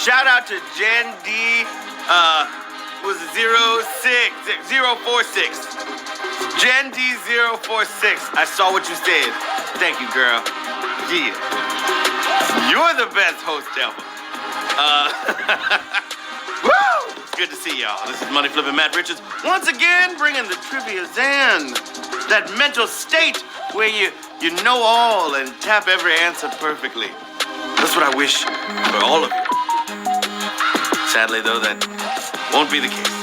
Shout out to Jen D. Was it 046? Jen D046. I saw what you said. Thank you, girl. Yeah. You're the best host ever. Woo! It's good to see y'all. This is Money Flippin' Matt Richards. Once again, bringing the trivia zan. That mental state where you know all and tap every answer perfectly. That's what I wish for all of you. Sadly, though, that won't be the case.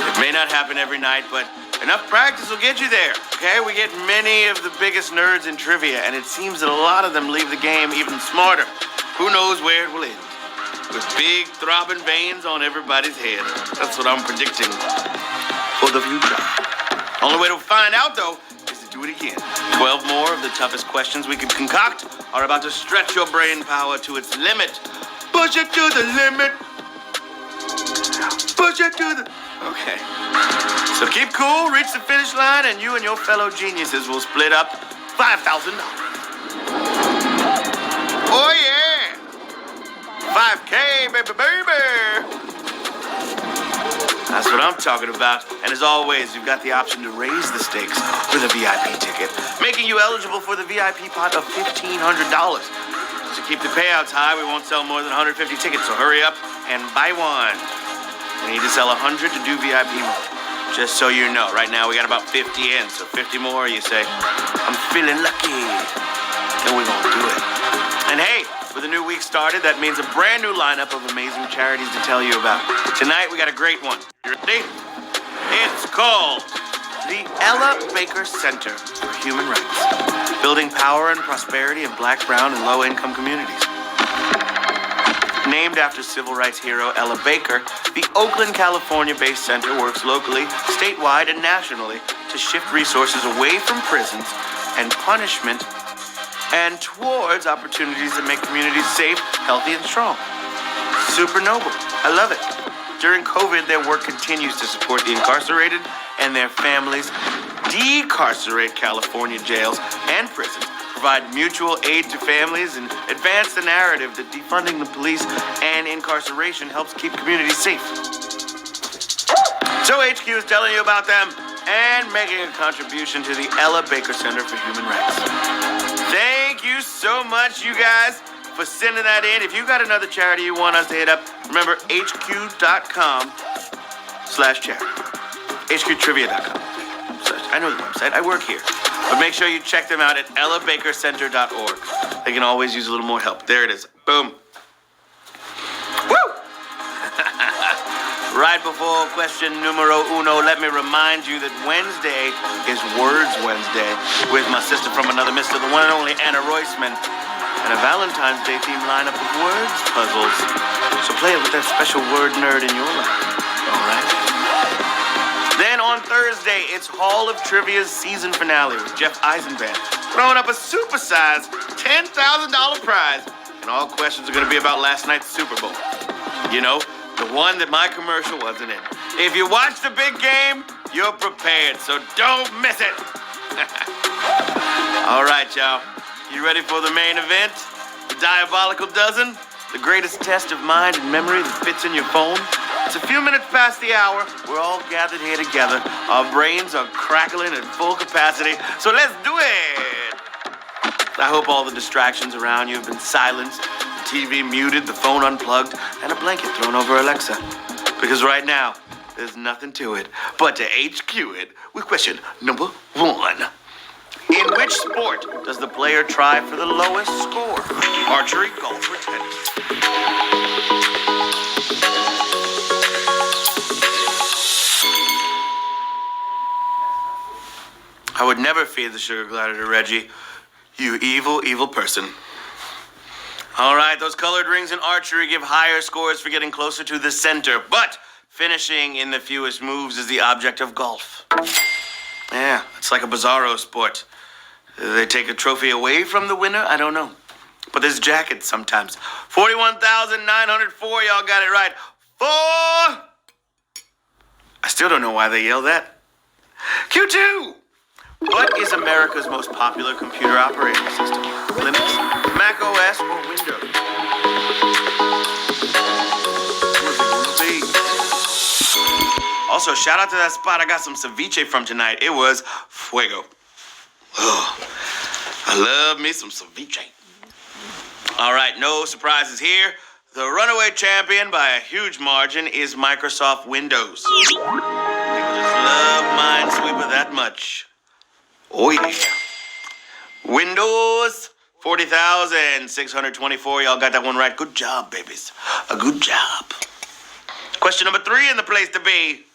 It may not happen every night, but enough practice will get you there, okay? We get many of the biggest nerds in trivia, and it seems that a lot of them leave the game even smarter. Who knows where it will end? With big, throbbing veins on everybody's head. That's what I'm predicting for the future. Only way to find out, though, is to do it again. 12 more of the toughest questions we could concoct are about to stretch your brain power to its limit. Push it to the limit. Push it to the... Okay. So keep cool, reach the finish line, and you and your fellow geniuses will split up $5,000. Oh, yeah. 5K, baby. That's what I'm talking about. And as always, you've got the option to raise the stakes with a VIP ticket, making you eligible for the VIP pot of $1,500. To keep the payouts high, we won't sell more than 150 tickets, so hurry up and buy one. We need to sell 100 to do VIP mode. Just so you know, right now we got about 50 in, so 50 more, you say, I'm feeling lucky. Then we're gonna do it. And hey, with a new week started, that means a brand new lineup of amazing charities to tell you about. Tonight, we got a great one. You ready? It's called the Ella Baker Center for Human Rights, building power and prosperity in Black, brown, and low-income communities. Named after civil rights hero Ella Baker, the Oakland, California-based center works locally, statewide, and nationally to shift resources away from prisons and punishment and towards opportunities that make communities safe, healthy, and strong. Super noble. I love it. During COVID, their work continues to support the incarcerated and their families, decarcerate California jails and prisons, provide mutual aid to families, and advance the narrative that defunding the police and incarceration helps keep communities safe. So HQ is telling you about them and making a contribution to the Ella Baker Center for Human Rights. Thank you so much, you guys, for sending that in. If you got another charity you want us to hit up, remember hq.com/charity. hqtrivia.com. I know the website. I work here. But make sure you check them out at ellabakercenter.org. They can always use a little more help. There it is. Boom. Woo! Right before question numero uno, let me remind you that Wednesday is Words Wednesday with my sister from another mister, the one and only Anna Roisman, and a Valentine's Day themed lineup of words puzzles. So play it with that special word nerd in your life. All right? Then on Thursday, it's Hall of Trivia's season finale with Jeff Eisenband throwing up a supersized $10,000 prize. And all questions are going to be about last night's Super Bowl. You know, the one that my commercial wasn't in. If you watch the big game, you're prepared, so don't miss it. All right, y'all. You ready for the main event? The Diabolical Dozen? The greatest test of mind and memory that fits in your phone? It's a few minutes past the hour. We're all gathered here together. Our brains are crackling at full capacity, so let's do it! I hope all the distractions around you have been silenced, the TV muted, the phone unplugged, and a blanket thrown over Alexa. Because right now, there's nothing to it but to HQ it with question number 1. In which sport does the player try for the lowest score? Archery, golf, or tennis? I would never feed the sugar glider to Reggie. You evil, evil person. All right, those colored rings in archery give higher scores for getting closer to the center, but finishing in the fewest moves is the object of golf. Yeah, it's like a bizarro sport. They take a trophy away from the winner? I don't know. But there's jackets sometimes. 41,904, y'all got it right. 4! I still don't know why they yell that. Q2! What is America's most popular computer operating system? Linux, Mac OS, or Windows? Also, shout out to that spot I got some ceviche from tonight. It was fuego. Oh, I love me some ceviche. All right, no surprises here. The runaway champion by a huge margin is Microsoft Windows. People just love Minesweeper that much. Oh yeah. Windows 40,624. Y'all got that one right. Good job, babies. A good job. Question number 3 in the place to be.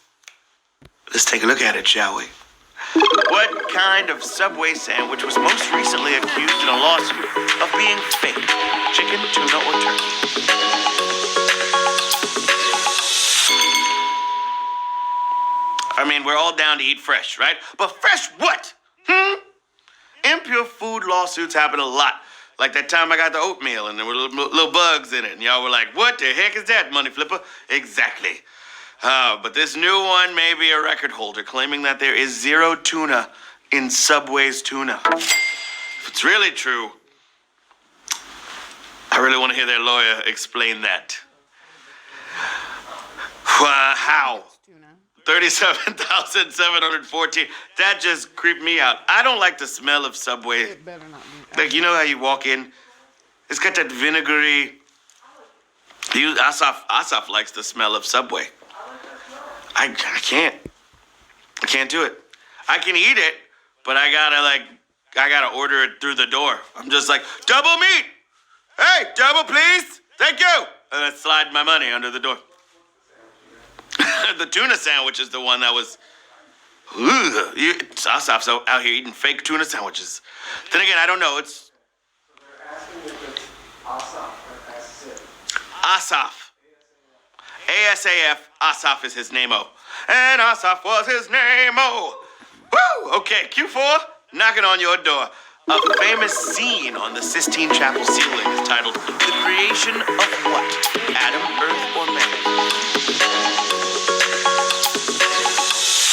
Let's take a look at it, shall we? What kind of Subway sandwich was most recently accused in a lawsuit of being fake? Chicken, tuna, or turkey? I mean, we're all down to eat fresh, right? But fresh what? Impure food lawsuits happen a lot. Like that time I got the oatmeal and there were little bugs in it. And y'all were like, what the heck is that, Money Flipper? Exactly. But this new one may be a record holder, claiming that there is 0 tuna in Subway's tuna. If it's really true, I really want to hear their lawyer explain that. How? 37,714. That just creeped me out. I don't like the smell of Subway. It better not be. Like, you know how you walk in? It's got that vinegary. Asaf likes the smell of Subway. I can't do it. I can eat it, but I gotta order it through the door. I'm just like, double meat. Hey, double please. Thank you. And I slide my money under the door. The tuna sandwich is the one that was. Asaf's out here eating fake tuna sandwiches. Then again, I don't know. It's Asaf. ASAF. Asaf is his name-o. And Asaf was his name-o. Woo! Okay, Q4, knocking on your door. A famous scene on the Sistine Chapel ceiling is titled The Creation of What? Adam, Earth, or Man?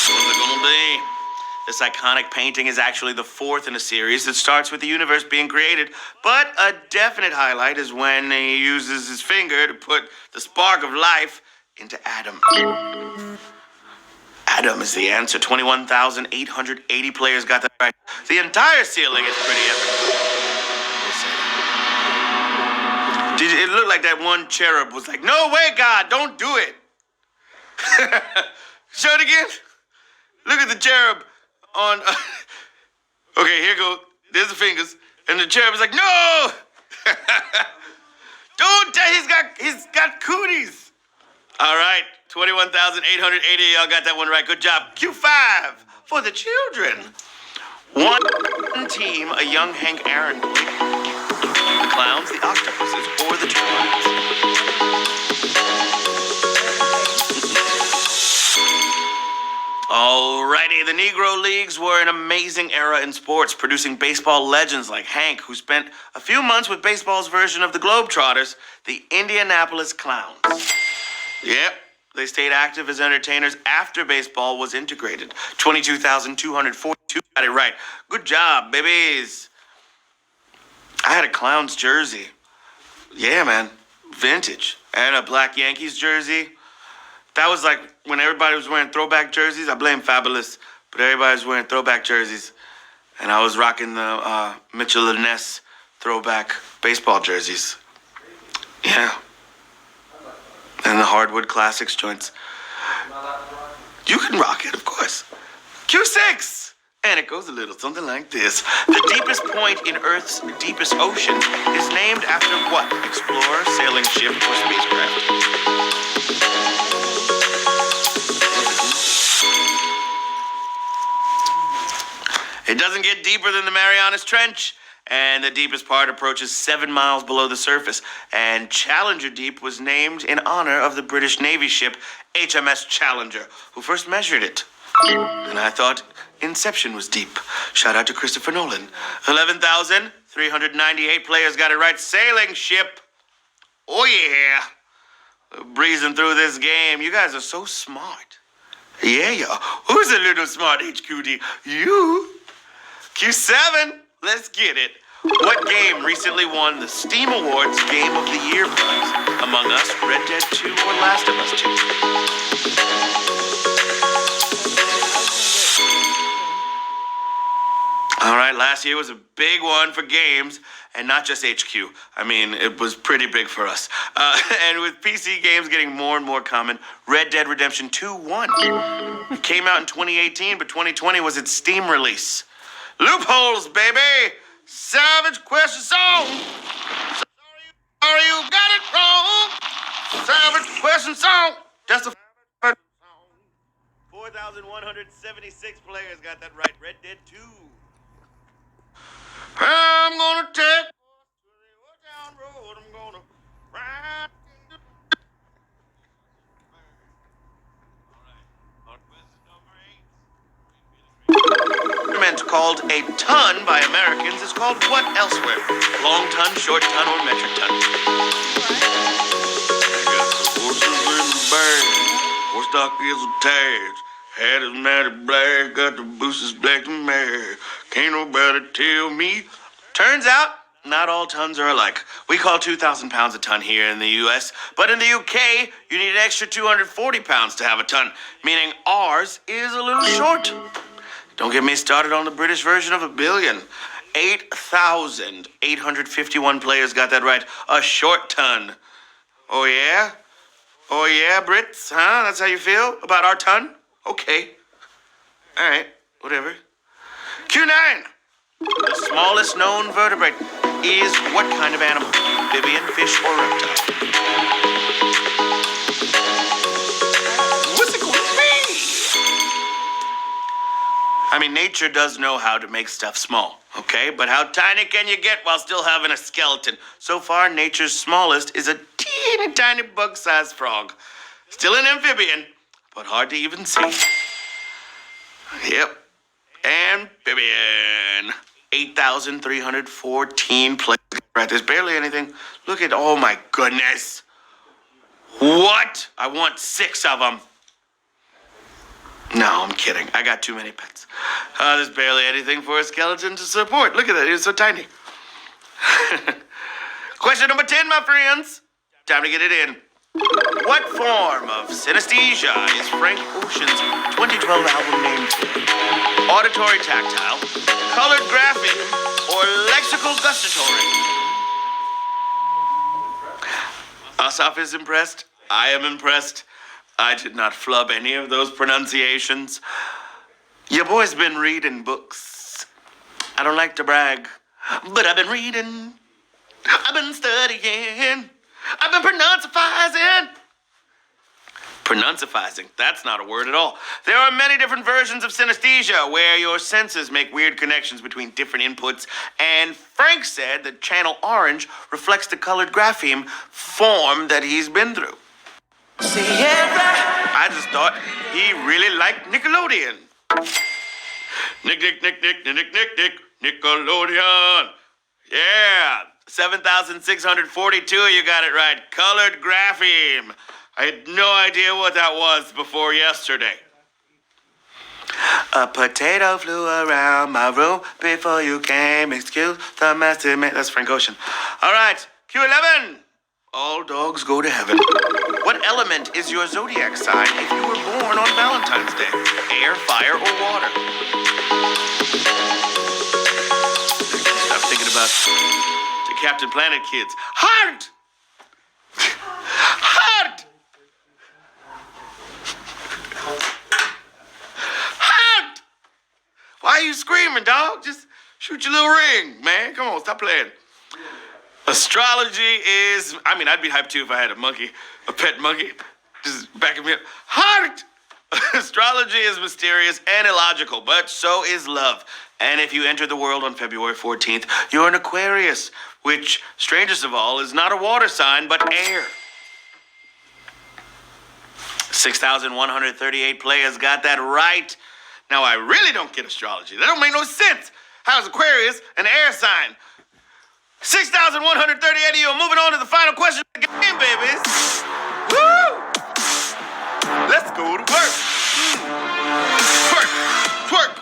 What's it gonna be? This iconic painting is actually the 4th in a series that starts with the universe being created, but a definite highlight is when he uses his finger to put the spark of life into Adam. Adam is the answer. 21,880 players got that right. The entire ceiling is pretty epic. It looked like that one cherub was like, no way, God, don't do it. Show it again. Look at the cherub on... Okay, here goes. There's the fingers. And the cherub is like, no! Don't, he's got cooties. All right, 21,880, y'all got that one right. Good job. Q5 for the children. One team, a young Hank Aaron. The clowns, the octopuses, or the termites. Alrighty, the Negro Leagues were an amazing era in sports, producing baseball legends like Hank, who spent a few months with baseball's version of the Globetrotters, the Indianapolis Clowns. Yep, they stayed active as entertainers after baseball was integrated. 22,242 got it right. Good job, babies. I had a Clowns jersey. Yeah, man. Vintage. And a black Yankees jersey. That was like when everybody was wearing throwback jerseys. I blame Fabulous, but everybody was wearing throwback jerseys. And I was rocking the Mitchell and Ness throwback baseball jerseys. Yeah. And the Hardwood Classics joints. You can rock it, of course. Q6! And it goes a little something like this. The deepest point in Earth's deepest ocean is named after what? Explorer, sailing ship, or spacecraft? It doesn't get deeper than the Marianas Trench. And the deepest part approaches 7 miles below the surface. And Challenger Deep was named in honor of the British Navy ship HMS Challenger, who first measured it. And I thought Inception was deep. Shout out to Christopher Nolan. 11,398 players got it right. Sailing ship. Oh yeah. Breezing through this game. You guys are so smart. Yeah. Who's a little smart, HQD? You. Q7. Let's get it. What game recently won the Steam Awards Game of the Year prize? Among Us, Red Dead 2, or Last of Us 2? last year was a big one for games, and not just HQ. I mean, it was pretty big for us. And with PC games getting more and more common, Red Dead Redemption 2 won. It came out in 2018, but 2020 was its Steam release. Loopholes, baby! Savage question song! Sorry, you got it wrong! Savage question song! Just a 4,176 players got that right. Red Dead 2. I'm gonna take the down road. I'm gonna ride. Meant called a ton by Americans is called what elsewhere? Long ton, short ton, or metric ton? Horses in the bag, horse stock is attached. Hat is matted black, got the boosters black to mare. Can't nobody tell me. Turns out, not all tons are alike. We call 2,000 pounds a ton here in the US, but in the UK, you need an extra 240 pounds to have a ton, meaning ours is a little short. Don't get me started on the British version of a billion. 8,851 players got that right. A short ton. Oh yeah? Oh yeah, Brits? Huh? That's how you feel about our ton? Okay. All right, whatever. Q9. The smallest known vertebrate is what kind of animal? Amphibian, fish, or reptile? What's it going to be? I mean, nature does know how to make stuff small, okay? But how tiny can you get while still having a skeleton? So far, nature's smallest is a teeny tiny bug-sized frog. Still an amphibian, but hard to even see. Yep. Amphibian. 8,314 players. Right, there's barely anything. Look at, oh my goodness. What? I want 6 of them. No, I'm kidding. I got too many pets. There's barely anything for a skeleton to support. Look at that, it's so tiny. Question number 10, my friends. Time to get it in. What form of synesthesia is Frank Ocean's 2012 album named for? Auditory tactile, colored graphic, or lexical gustatory? Asaf is impressed. I am impressed. I did not flub any of those pronunciations. Your boy's been reading books. I don't like to brag, but I've been reading. I've been studying. I've been pronuncializing. Pronuncializing, that's not a word at all. There are many different versions of synesthesia where your senses make weird connections between different inputs, and Frank said that channel orange reflects the colored grapheme form that he's been through. I just thought he really liked Nickelodeon. Nick, Nickelodeon. Yeah, 7,642, you got it right. Colored grapheme. I had no idea what that was before yesterday. A potato flew around my room before you came. Excuse the mess. That's Frank Ocean. All right, Q11. All dogs go to heaven. What element is your zodiac sign if you were born on Valentine's Day? Air, fire, or water? Stop thinking about the Captain Planet kids. Heart! Heart! Heart! Why are you screaming, dog? Just shoot your little ring, man. Come on, stop playing. Astrology is, I'd be hyped too if I had a monkey, a pet monkey, just backing me up. Heart! Astrology is mysterious and illogical, but so is love. And if you enter the world on February 14th, you're an Aquarius, which, strangest of all, is not a water sign, but air. 6,138 players got that right. Now, I really don't get astrology. That don't make no sense. How's Aquarius an air sign? 6,138 of you are moving on to the final question of the game, babies. Woo! Let's go to work. Twerk, twerk.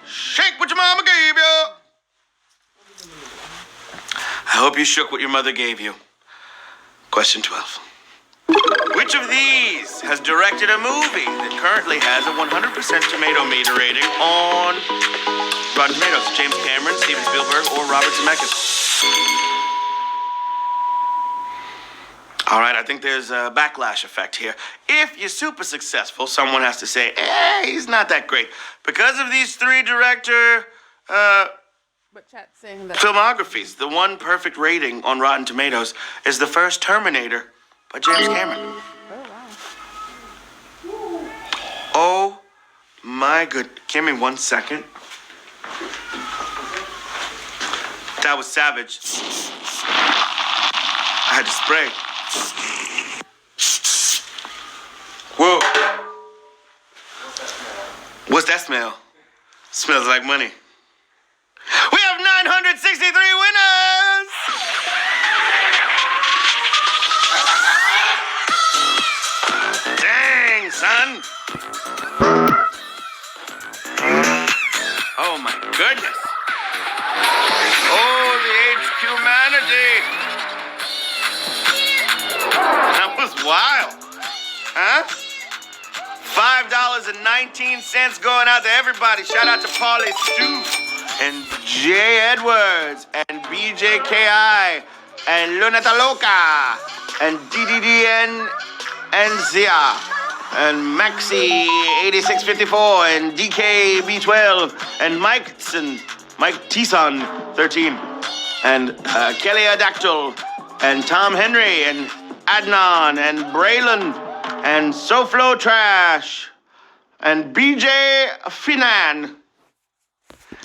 Shake what your mama gave you. I hope you shook what your mother gave you. Question 12. Which of these has directed a movie that currently has a 100% tomato meter rating on Rotten Tomatoes, James Cameron, Steven Spielberg, or Robert Zemeckis. All right, I think there's a backlash effect here. If you're super successful, someone has to say, he's not that great. Because of these three director But chat's saying that filmographies, the one perfect rating on Rotten Tomatoes is the first Terminator by James Cameron. Oh my good. Give me 1 second. That was savage. I had to spray. Whoa. What's that smell? Smells like money. We have 963 winners! Dang, son. Oh my goodness. Oh, the HQ-manity. That was wild. Huh? $5.19 going out to everybody. Shout out to Paulie Stu and Jay Edwards and BJKI and Luneta Loca and DDDN and Zia and Maxi8654 and DKB12 and Mike Tison 13 and Kelly Adactyl and Tom Henry and Adnan and Braylon and SoFlo Trash and BJ Finan.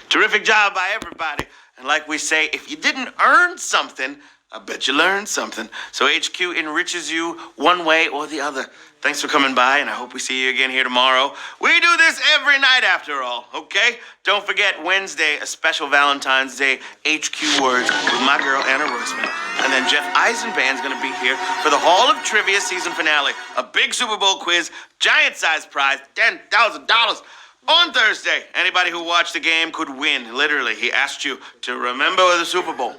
Terrific job by everybody. And like we say, if you didn't earn something, I bet you learned something. So HQ enriches you one way or the other. Thanks for coming by, and I hope we see you again here tomorrow. We do this every night after all, okay? Don't forget Wednesday, a special Valentine's Day HQ Words with my girl Anna Roseman. And then Jeff Eisenband's gonna be here for the Hall of Trivia season finale. A big Super Bowl quiz, giant size prize, $10,000. On Thursday, anybody who watched the game could win. Literally, he asked you to remember the Super Bowl.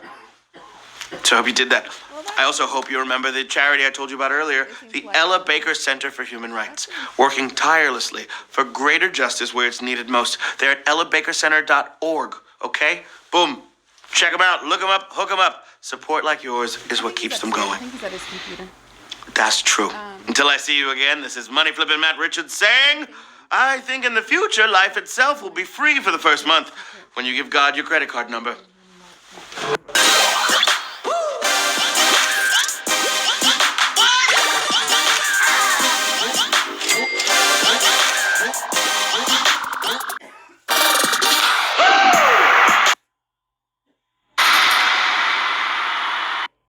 So I hope you did that. I also hope you remember the charity I told you about earlier, the Ella Baker Center for Human Rights, working tirelessly for greater justice where it's needed most. They're at ellabakercenter.org, okay? Boom. Check them out, look them up, hook them up. Support like yours is what keeps them going. I think he's at his computer. That's true. Until I see you again, this is Money Flippin' Matt Richards saying, I think in the future, life itself will be free for the first month when you give God your credit card number.